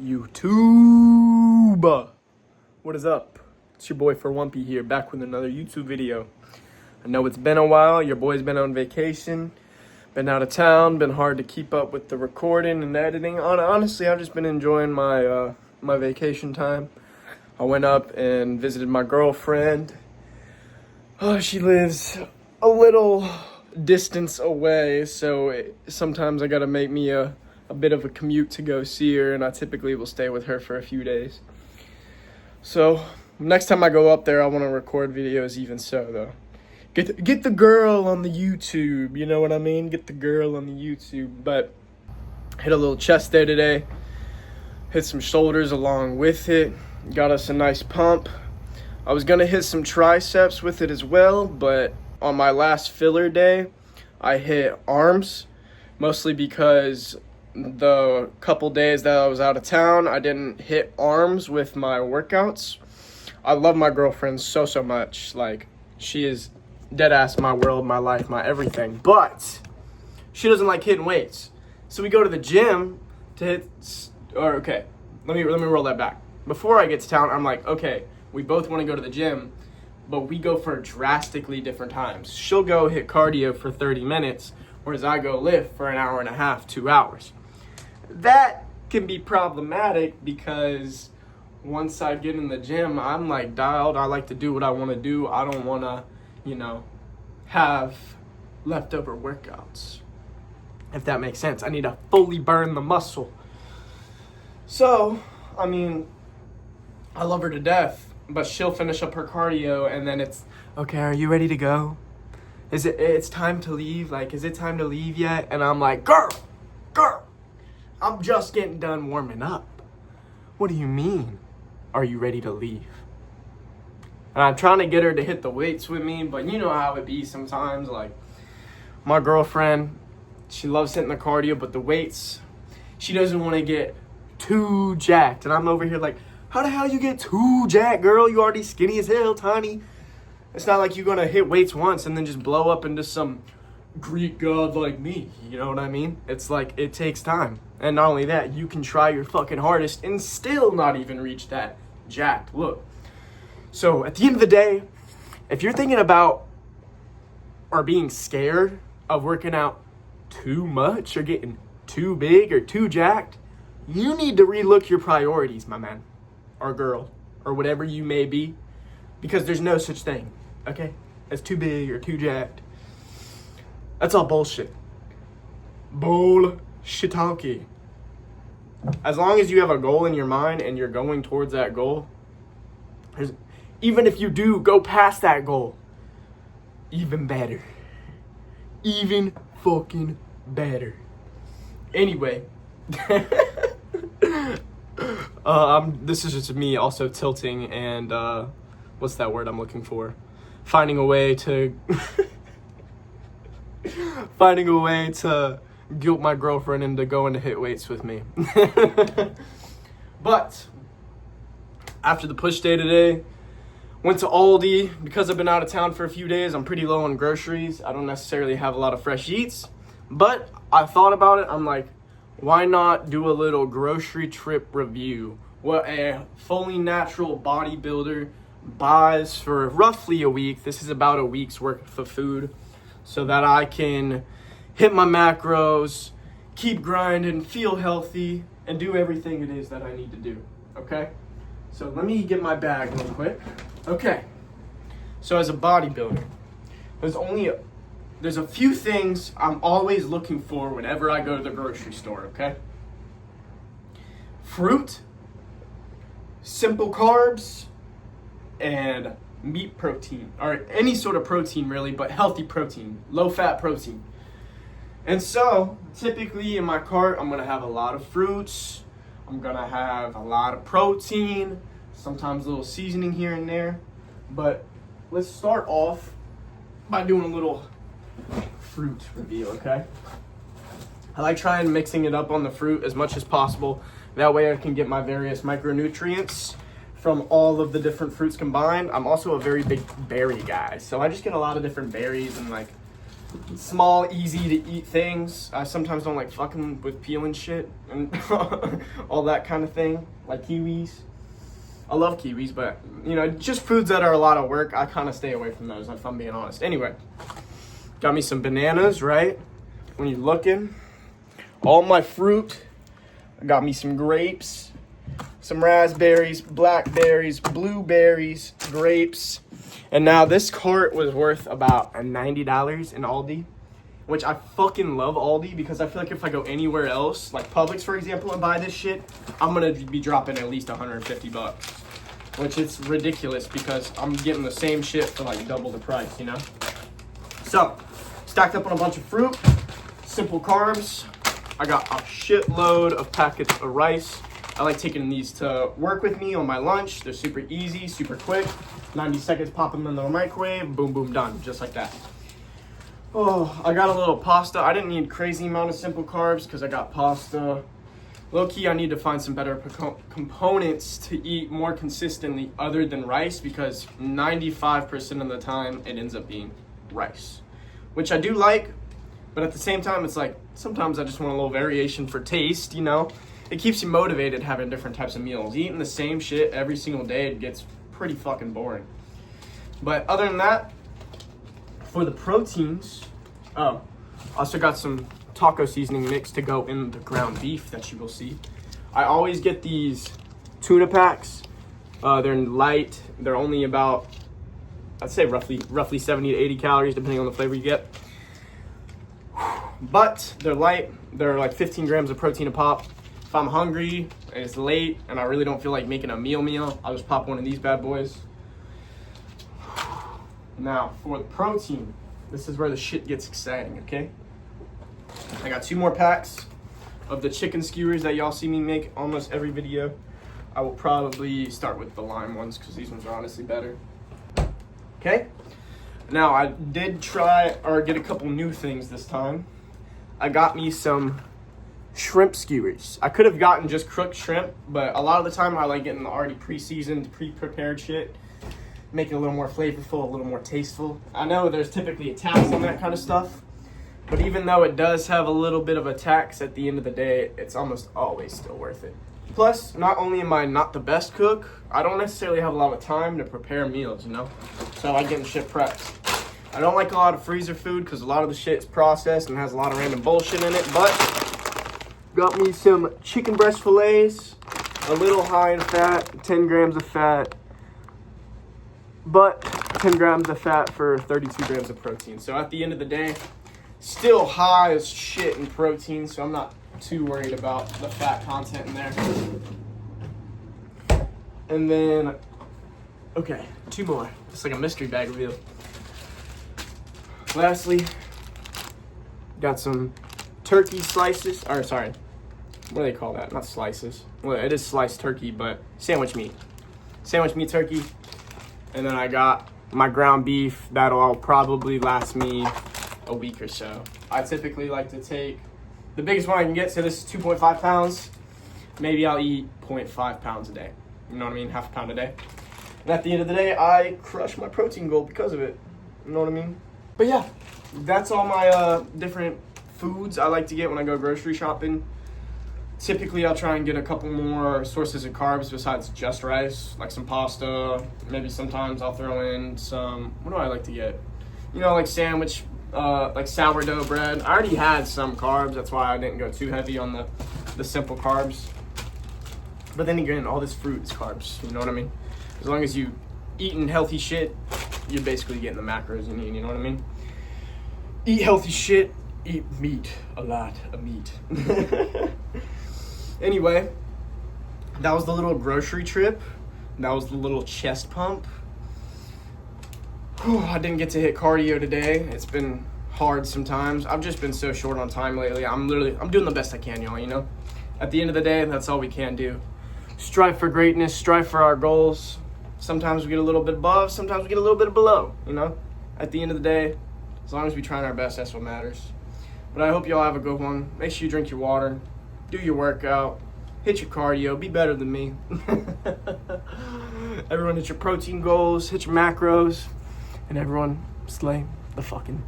YouTube. What is up? It's your boy For Wumpy here, back with another YouTube video. I know it's been a while. Your boy's been on vacation, been out of town, been hard to keep up with the recording and editing. Honestly, I've just been enjoying my my vacation time. I went up and visited my girlfriend. She lives a little distance away, so sometimes I gotta make me a bit of a commute to go see her, and I typically will stay with her for a few days. So next time I go up there, I want to record videos even so, though. Get the girl on the YouTube, you know what I mean? Get the girl on the YouTube. But hit a little chest day today, hit some shoulders along with it, got us a nice pump. I was gonna hit some triceps with it as well, but on my last filler day, I hit arms, mostly because the couple days that I was out of town, I didn't hit arms with my workouts. I love my girlfriend so much. Like, she is dead ass my world, my life, my everything. But she doesn't like hitting weights. So we go to the gym to hit, okay, let me roll that back. Before I get to town, I'm like, okay, we both want to go to the gym, but we go for drastically different times. She'll go hit cardio for 30 minutes, whereas I go lift for an hour and a half, 2 hours. That can be problematic because once I get in the gym, I'm like dialed. I like to do what I want to do. I don't want to, have leftover workouts, if that makes sense. I need to fully burn the muscle. So, I mean, I love her to death, but she'll finish up her cardio and then it's, okay, are you ready to go? It's time to leave? Like, is it time to leave yet? And I'm like, girl, I'm just getting done warming up. What do you mean? Are you ready to leave? And I'm trying to get her to hit the weights with me, but you know how it be sometimes. Like, my girlfriend, she loves hitting the cardio, but the weights, she doesn't want to get too jacked. And I'm over here like, how the hell you get too jacked, girl? You already skinny as hell, tiny. It's not like you're going to hit weights once and then just blow up into some Greek god like me. You know what I mean? It's like, it takes time. And not only that, you can try your fucking hardest and still not even reach that jacked look. So at the end of the day, if you're thinking about or being scared of working out too much or getting too big or too jacked, you need to relook your priorities, my man or girl or whatever you may be, because there's no such thing, okay, as too big or too jacked. That's all bullshit. Bullshit-talkie. As long as you have a goal in your mind and you're going towards that goal, even if you do go past that goal, even better. Even fucking better. Anyway, this is just me also tilting and, what's that word I'm looking for? Finding a way to guilt my girlfriend into going to hit weights with me. But after the push day today, went to Aldi. Because I've been out of town for a few days, I'm pretty low on groceries. I don't necessarily have a lot of fresh eats, but I thought about it. I'm like, why not do a little grocery trip review? What a fully natural bodybuilder buys for roughly a week. This is about a week's worth of food, so that I can hit my macros, keep grinding, feel healthy, and do everything it is that I need to do, okay? So let me get my bag real quick. Okay, so as a bodybuilder, there's a few things I'm always looking for whenever I go to the grocery store, okay? Fruit, simple carbs, and meat protein, or any sort of protein really, but healthy protein, low-fat protein. And so, typically in my cart, I'm gonna have a lot of fruits, I'm gonna have a lot of protein, sometimes a little seasoning here and there. But let's start off by doing a little fruit review, okay? I like trying mixing it up on the fruit as much as possible. That way I can get my various micronutrients from all of the different fruits combined. I'm also a very big berry guy, so I just get a lot of different berries and like small, easy to eat things. I sometimes don't like fucking with peeling shit and all that kind of thing, like kiwis. I love kiwis, but you know, just foods that are a lot of work, I kind of stay away from those if I'm being honest. Anyway, got me some bananas, right? When you're looking, all my fruit. I got me some grapes, some raspberries, blackberries, blueberries, grapes. And now this cart was worth about $90 in Aldi, which I fucking love Aldi because I feel like if I go anywhere else, like Publix for example, and buy this shit, I'm gonna be dropping at least $150, which is ridiculous because I'm getting the same shit for like double the price, you know? So, stacked up on a bunch of fruit, simple carbs. I got a shitload of packets of rice. I like taking these to work with me on my lunch. They're super easy, super quick. 90 seconds, pop them in the microwave, boom, boom, done, just like that. Oh, I got a little pasta. I didn't need crazy amount of simple carbs because I got pasta. Low key, I need to find some better components to eat more consistently other than rice because 95% of the time it ends up being rice, which I do like, but at the same time, it's like sometimes I just want a little variation for taste, you know? It keeps you motivated having different types of meals. Eating the same shit every single day, it gets pretty fucking boring. But other than that, for the proteins, also got some taco seasoning mix to go in the ground beef that you will see. I always get these tuna packs. They're light. They're only about, I'd say roughly 70 to 80 calories, depending on the flavor you get. But they're light. They're like 15 grams of protein a pop. If I'm hungry and it's late and I really don't feel like making a meal, I'll just pop one of these bad boys. Now, for the protein, this is where the shit gets exciting, okay? I got 2 more packs of the chicken skewers that y'all see me make almost every video. I will probably start with the lime ones because these ones are honestly better. Okay? Now, I did try or get a couple new things this time. I got me some shrimp skewers. I could have gotten just cooked shrimp, but a lot of the time I like getting the already pre-seasoned, pre-prepared shit. Make it a little more flavorful, a little more tasteful. I know there's typically a tax on that kind of stuff, but even though it does have a little bit of a tax, at the end of the day, it's almost always still worth it. Plus, not only am I not the best cook, I don't necessarily have a lot of time to prepare meals, you know? So I like getting shit prepped. I don't like a lot of freezer food because a lot of the shit's processed and has a lot of random bullshit in it, but got me some chicken breast fillets, a little high in fat, 10 grams of fat, but 10 grams of fat for 32 grams of protein. So at the end of the day, still high as shit in protein, so I'm not too worried about the fat content in there. And then, okay, 2 more. It's like a mystery bag reveal. Lastly, got some turkey slices, or sorry, what do they call that? Not slices. Well, it is sliced turkey, but sandwich meat. Sandwich meat turkey. And then I got my ground beef that'll probably last me a week or so. I typically like to take the biggest one I can get, so this is 2.5 pounds. Maybe I'll eat 0.5 pounds a day. You know what I mean? Half a pound a day. And at the end of the day, I crush my protein goal because of it. You know what I mean? But yeah, that's all my different foods I like to get when I go grocery shopping. Typically, I'll try and get a couple more sources of carbs besides just rice, like some pasta. Maybe sometimes I'll throw in some, what do I like to get? You know, like sandwich, like sourdough bread. I already had some carbs, that's why I didn't go too heavy on the simple carbs. But then again, all this fruit is carbs, you know what I mean? As long as you eating healthy shit, you're basically getting the macros you need, you know what I mean? Eat healthy shit, eat meat, a lot of meat. Anyway, that was the little grocery trip. That was the little chest pump. Whew, I didn't get to hit cardio today. It's been hard sometimes. I've just been so short on time lately. I'm doing the best I can, y'all, you know? At the end of the day, that's all we can do. Strive for greatness, strive for our goals. Sometimes we get a little bit above, sometimes we get a little bit below, you know? At the end of the day, as long as we try our best, that's what matters. But I hope y'all have a good one. Make sure you drink your water, do your workout, hit your cardio, be better than me. Everyone hit your protein goals, hit your macros, and everyone slay the fucking